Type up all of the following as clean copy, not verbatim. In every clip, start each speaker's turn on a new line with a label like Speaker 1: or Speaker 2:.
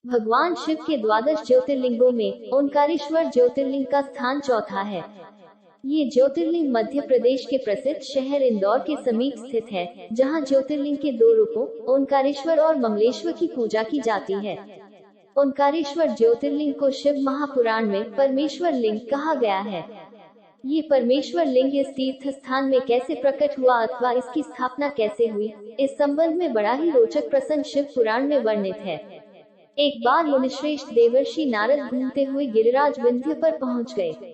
Speaker 1: भगवान शिव के द्वादश ज्योतिर्लिंगों में ओंकारेश्वर ज्योतिर्लिंग का स्थान चौथा है। ये ज्योतिर्लिंग मध्य प्रदेश के प्रसिद्ध शहर इंदौर के समीप स्थित है, जहाँ ज्योतिर्लिंग के दो रूपों ओंकारेश्वर और ममलेश्वर की पूजा की जाती है। ओंकारेश्वर ज्योतिर्लिंग को शिव महापुराण में परमेश्वर लिंग कहा गया है। ये परमेश्वर लिंग इस तीर्थ स्थान में कैसे प्रकट हुआ अथवा इसकी स्थापना कैसे हुई, इस संबंध में बड़ा ही रोचक प्रसंग शिव पुराण में वर्णित है। एक बार मुनिश्रेष्ठ देवर्षि नारद घूमते हुए गिरिराज विंध्य पर पहुंच गए।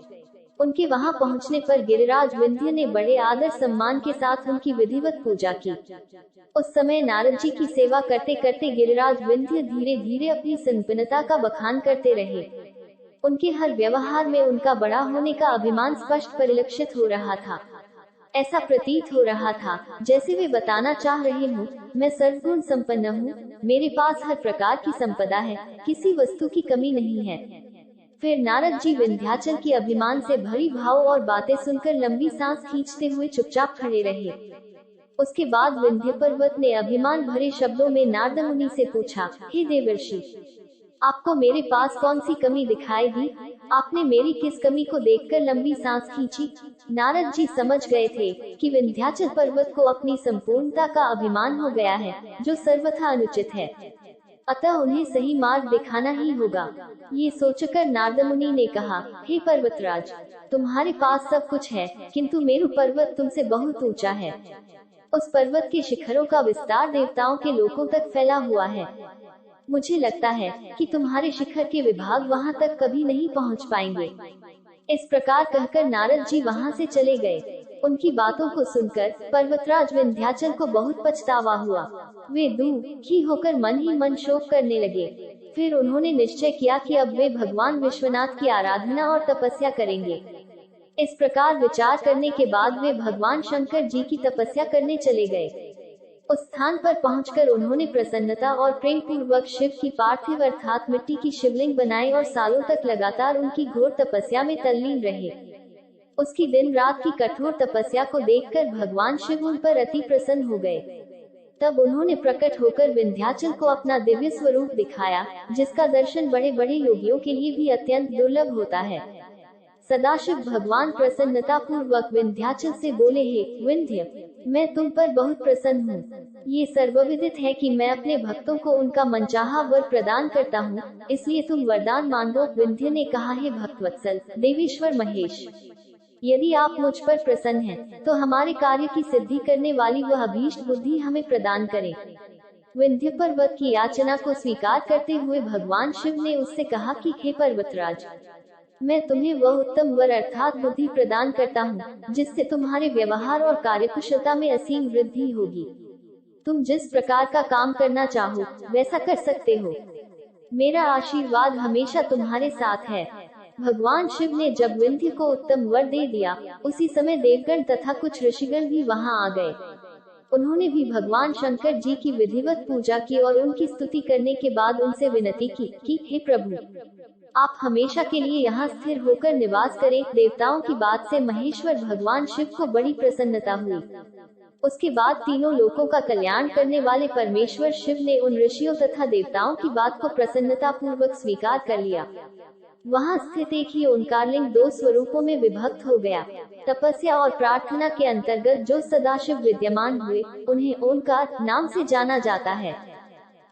Speaker 1: उनके वहां पहुंचने पर गिरिराज विंध्य ने बड़े आदर सम्मान के साथ उनकी विधिवत पूजा की। उस समय नारद जी की सेवा करते करते गिरिराज विंध्य धीरे धीरे अपनी संपन्नता का बखान करते रहे। उनके हर व्यवहार में उनका बड़ा होने का अभिमान स्पष्ट परिलक्षित हो रहा था। ऐसा प्रतीत हो रहा था जैसे वे बताना चाह रहे हों, मैं सर्वगुण संपन्न हूँ, मेरे पास हर प्रकार की संपदा है, किसी वस्तु की कमी नहीं है। फिर नारद जी विंध्याचल की अभिमान से भरी भाव और बातें सुनकर लंबी सांस खींचते हुए चुपचाप खड़े रहे। उसके बाद विंध्य पर्वत ने अभिमान भरे शब्दों में नारद मुनि से पूछा, हे देवर्षि, आपको मेरे पास कौन सी कमी दिखाई दी? आपने मेरी किस कमी को देखकर लंबी सांस खींची? नारद जी समझ गए थे कि विंध्याचल पर्वत को अपनी संपूर्णता का अभिमान हो गया है, जो सर्वथा अनुचित है। अतः उन्हें सही मार्ग दिखाना ही होगा। ये सोचकर नारद मुनि ने कहा, हे पर्वतराज, तुम्हारे पास सब कुछ है, किंतु मेरु पर्वत तुमसे बहुत ऊंचा है। उस पर्वत के शिखरों का विस्तार देवताओं के लोकों तक फैला हुआ है। मुझे लगता है कि तुम्हारे शिखर के विभाग वहां तक कभी नहीं पहुंच पाएंगे। इस प्रकार कहकर नारद जी वहां से चले गए। उनकी बातों को सुनकर पर्वतराज विंध्याचल को बहुत पछतावा हुआ। वे दुखी होकर मन ही मन शोक करने लगे। फिर उन्होंने निश्चय किया कि अब वे भगवान विश्वनाथ की आराधना और तपस्या करेंगे। इस प्रकार विचार करने के बाद वे भगवान शंकर जी की तपस्या करने चले गए। उस स्थान पर पहुंचकर उन्होंने प्रसन्नता और प्रेम पूर्वक शिव की पार्थिव अर्थात मिट्टी की शिवलिंग बनाई और सालों तक लगातार उनकी घोर तपस्या में तल्लीन रहे। उसकी दिन रात की कठोर तपस्या को देखकर भगवान शिव उन पर अति प्रसन्न हो गए। तब उन्होंने प्रकट होकर विंध्याचल को अपना दिव्य स्वरूप दिखाया, जिसका दर्शन बड़े बड़े योगियों के लिए भी अत्यंत दुर्लभ होता है। सदाशिव भगवान प्रसन्नता पूर्वक विंध्याचल से बोले, हे विंध्य, मैं तुम पर बहुत प्रसन्न हूँ। ये सर्वविदित है कि मैं अपने भक्तों को उनका मनचाहा वर प्रदान करता हूँ, इसलिए तुम वरदान मांगो। विंध्य ने कहा, हे भक्तवत्सल देवेश्वर महेश, यदि आप मुझ पर प्रसन्न हैं, तो हमारे कार्य की सिद्धि करने वाली वह अभीष्ट बुद्धि हमें प्रदान करें। विंध्य पर्वत की याचना को स्वीकार करते हुए भगवान शिव ने उससे कहा कि हे पर्वतराज, मैं तुम्हें वह उत्तम वर अर्थात बुद्धि प्रदान करता हूँ, जिससे तुम्हारे व्यवहार और कार्यकुशलता में असीम वृद्धि होगी। तुम जिस प्रकार का काम करना चाहो वैसा कर सकते हो। मेरा आशीर्वाद हमेशा तुम्हारे साथ है। भगवान शिव ने जब विंध्य को उत्तम वर दे दिया, उसी समय देवगण तथा कुछ ऋषिगण भी वहां आ गए। उन्होंने भी भगवान शंकर जी की विधिवत पूजा की और उनकी स्तुति करने के बाद उनसे विनती की कि हे प्रभु, आप हमेशा के लिए यहाँ स्थिर होकर निवास करें। देवताओं की बात से महेश्वर भगवान शिव को बड़ी प्रसन्नता हुई। उसके बाद तीनों लोकों का कल्याण करने वाले परमेश्वर शिव ने उन ऋषियों तथा देवताओं की बात को प्रसन्नता पूर्वक स्वीकार कर लिया। वहां स्थित एक ही ओंकारलिंग दो स्वरूपों में विभक्त हो गया। तपस्या और प्रार्थना के अंतर्गत जो सदाशिव विद्यमान हुए, उन्हें ओंकार नाम से जाना जाता है।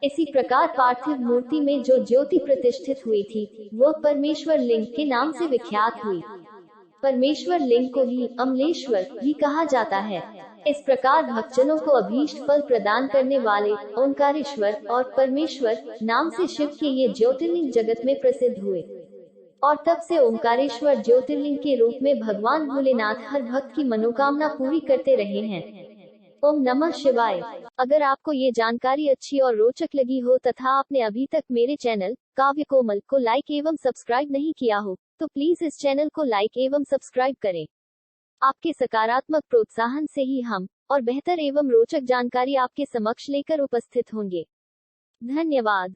Speaker 1: इसी प्रकार पार्थिव मूर्ति में जो ज्योति प्रतिष्ठित हुई थी, वह परमेश्वर लिंग के नाम से विख्यात हुई। परमेश्वर लिंग को ही अमलेश्वर भी कहा जाता है। इस प्रकार भक्तजनों को अभीष्ट फल प्रदान करने वाले ओंकारेश्वर और परमेश्वर नाम से शिव के ये ज्योतिर्लिंग जगत में प्रसिद्ध हुए। और तब से ओंकारेश्वर ज्योतिर्लिंग के रूप में भगवान भोलेनाथ हर भक्त की मनोकामना पूरी करते रहे हैं। ओम नमः शिवाय। अगर आपको ये जानकारी अच्छी और रोचक लगी हो तथा आपने अभी तक मेरे चैनल काव्य कोमल को लाइक एवं सब्सक्राइब नहीं किया हो, तो प्लीज इस चैनल को लाइक एवं सब्सक्राइब करें। आपके सकारात्मक प्रोत्साहन से ही हम और बेहतर एवं रोचक जानकारी आपके समक्ष लेकर उपस्थित होंगे। धन्यवाद।